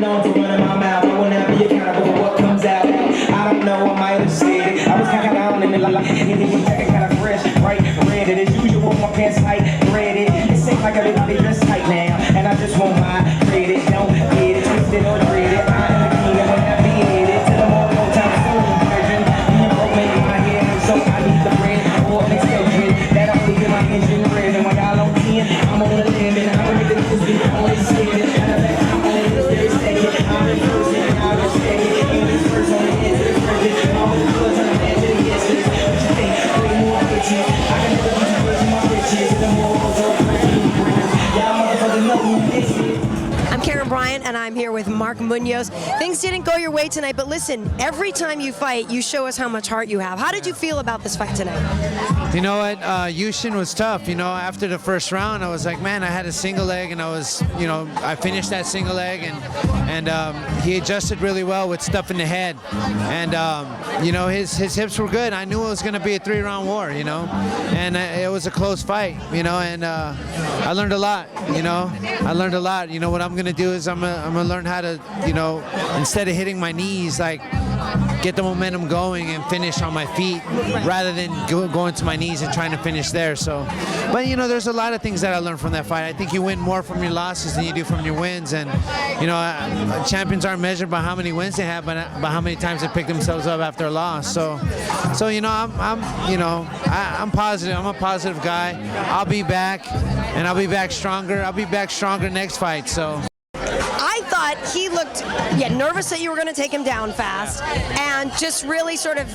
known for running my mouth. I will never be accountable for what comes out. I don't know, I might have said it. I was kind of down in the light, it was looking kind of fresh, right? Read it as usual, my pants tight, read it. It seems like everybody dressed tight now, and I just want my credit. Don't get it twisted or dread it. I am the king and when I be headed to the more no time soon. Virgin, you know, making my head hurt, so I need the bread or an extension. That only get my engine red, and when y'all on 10, I'm on the limb, and I'm ready to do this, I'm only scared. I'm only very steady, I'm in first, and I'm in steady. And this first on the end to the virgin, all the blood on the edge of the yeses. What you think? Way more bitches. I can never be too much of my riches. The more of those y'all motherfuckers know who this is. I'm Karyn Bryant, and I'm here with Mark Munoz. Things didn't go your way tonight, but listen, every time you fight, you show us how much heart you have. How did you feel about this fight tonight? You know what, Yushin was tough. You know, after the first round, I was like, man, I had a single leg, and I was, you know, I finished that single leg, and he adjusted really well with stuff in the head, and you know, his hips were good. I knew it was going to be a 3-round war, you know, and it was a close fight, you know, and I learned a lot, you know. I learned a lot. You know, what I'm going to do is I'm gonna learn how to, you know, instead of hitting my knees, like, get the momentum going and finish on my feet rather than going to my knees and trying to finish there. So, but you know, there's a lot of things that I learned from that fight. I think you win more from your losses than you do from your wins, and you know, champions aren't measured by how many wins they have, but by how many times they pick themselves up after a loss. So you know, I'm positive. I'm a positive guy. I'll be back, and I'll be back stronger. I'll be back stronger next fight. So. I thought he looked nervous that you were going to take him down fast, and just really sort of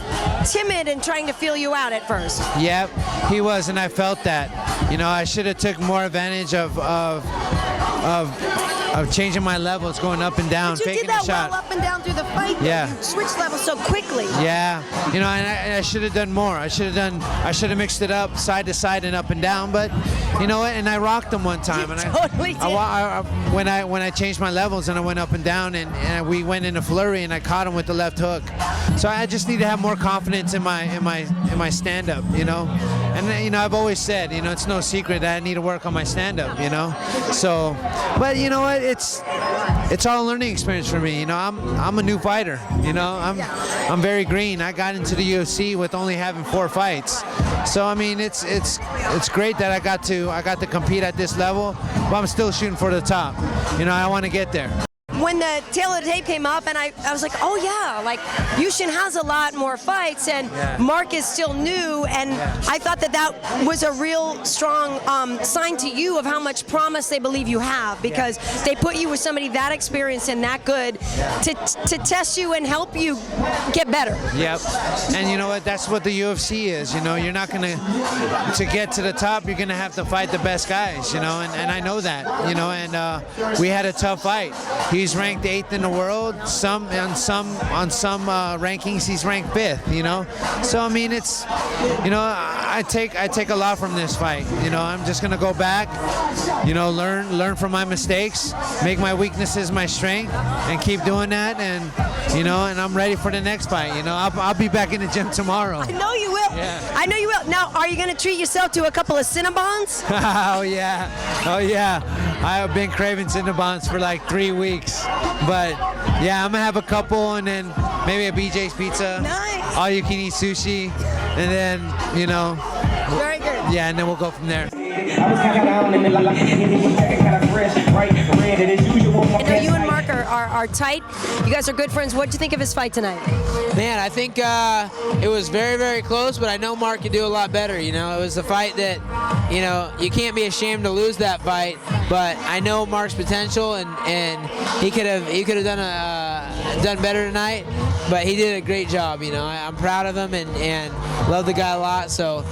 timid and trying to feel you out at first. Yep, he was, and I felt that. You know, I should have took more advantage of changing my levels, going up and down, but you faking did that the shot. well up and down through the fight. Yeah. You switched levels so quickly. Yeah, you know, and I should have done more. I should have mixed it up side to side and up and down. But you know what? And I rocked him one time. You and totally did. When I changed my levels and I went up and down, and we went in a flurry, and I caught him with the left hook. So I just need to have more confidence in my stand-up, you know. And you know, I've always said, you know, it's no secret that I need to work on my stand-up, you know. So, but you know what? It's all a learning experience for me. You know, I'm a new fighter. You know, I'm very green. I got into the UFC with only having 4 fights. So I mean, it's great that I got to compete at this level, but I'm still shooting for the top. You know, I want to get there. When the tail of the tape came up, and I was like, oh yeah, like Yushin has a lot more fights, and Mark is still new, and I thought that was a real strong sign to you of how much promise they believe you have, because they put you with somebody that experienced and that good to test you and help you get better. Yep, and you know what? That's what the UFC is. You know, you're not gonna to get to the top. You're gonna have to fight the best guys. You know, and I know that. You know, and we had a tough fight. He's ranked 8th in the world. On some rankings, he's ranked 5th. You know, so I mean, it's, you know, I take a lot from this fight. You know, I'm just gonna go back. You know, learn from my mistakes, make my weaknesses my strength, and keep doing that. And you know, and I'm ready for the next fight. You know, I'll be back in the gym tomorrow. I know you will. Yeah. I know you will. Now, are you going to treat yourself to a couple of Cinnabons? Oh yeah, oh yeah. I have been craving Cinnabons for like 3 weeks, but yeah, I'm gonna have a couple, and then maybe a BJ's Pizza. Nice. All you can eat sushi, and then, you know. Very good. Yeah, and then we'll go from there. I was kind of down in the light, it was looking kind of fresh, right? Read it as usual, my I know you and Mark are tight. You guys are good friends. What did you think of his fight tonight? Man, I think it was very, very close, but I know Mark could do a lot better. You know, it was a fight that, you know, you can't be ashamed to lose that fight. But I know Mark's potential, and he could have done better tonight. But he did a great job. You know, I'm proud of him and love the guy a lot. So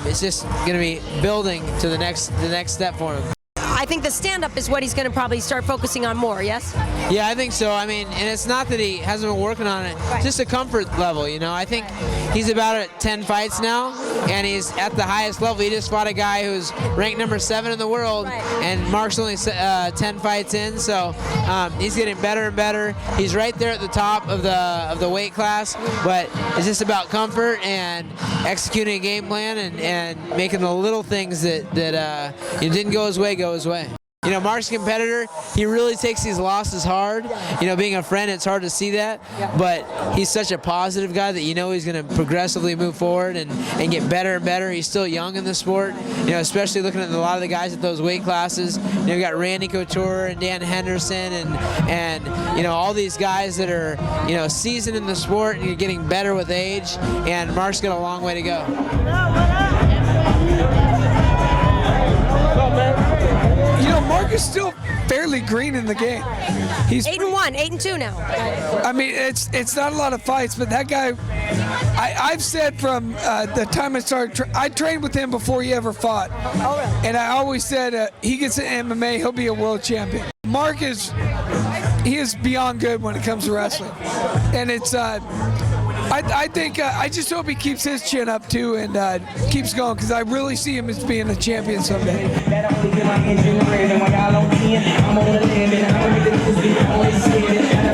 it's just gonna be building to the next step for him. I think the stand-up is what he's going to probably start focusing on more, yes? Yeah, I think so. I mean, and it's not that he hasn't been working on it, just a comfort level, you know. I think he's about at 10 fights now, and he's at the highest level. He just fought a guy who's ranked number 7 in the world, and Mark's only 10 fights in, so he's getting better and better. He's right there at the top of the weight class, but it's just about comfort and executing a game plan and making the little things that didn't go his way go his way. You know, Mark's a competitor. He really takes these losses hard. You know, being a friend, it's hard to see that, but he's such a positive guy that you know he's going to progressively move forward and get better and better. He's still young in the sport, you know, especially looking at a lot of the guys at those weight classes. You know, you got Randy Couture and Dan Henderson and you know, all these guys that are, you know, seasoned in the sport and you're getting better with age, and Mark's got a long way to go. You know, Mark is still fairly green in the game. He's 8-1, 8-2 now. I mean, it's not a lot of fights, but that guy, I've said from the time I started, I trained with him before he ever fought. Oh, really? And I always said, he gets in MMA, he'll be a world champion. Mark he is beyond good when it comes to wrestling. And it's, I think, I just hope he keeps his chin up too and keeps going, because I really see him as being a champion someday. That only get my engine red, and when y'all on 10, I'm on 11. I'm with the only scared.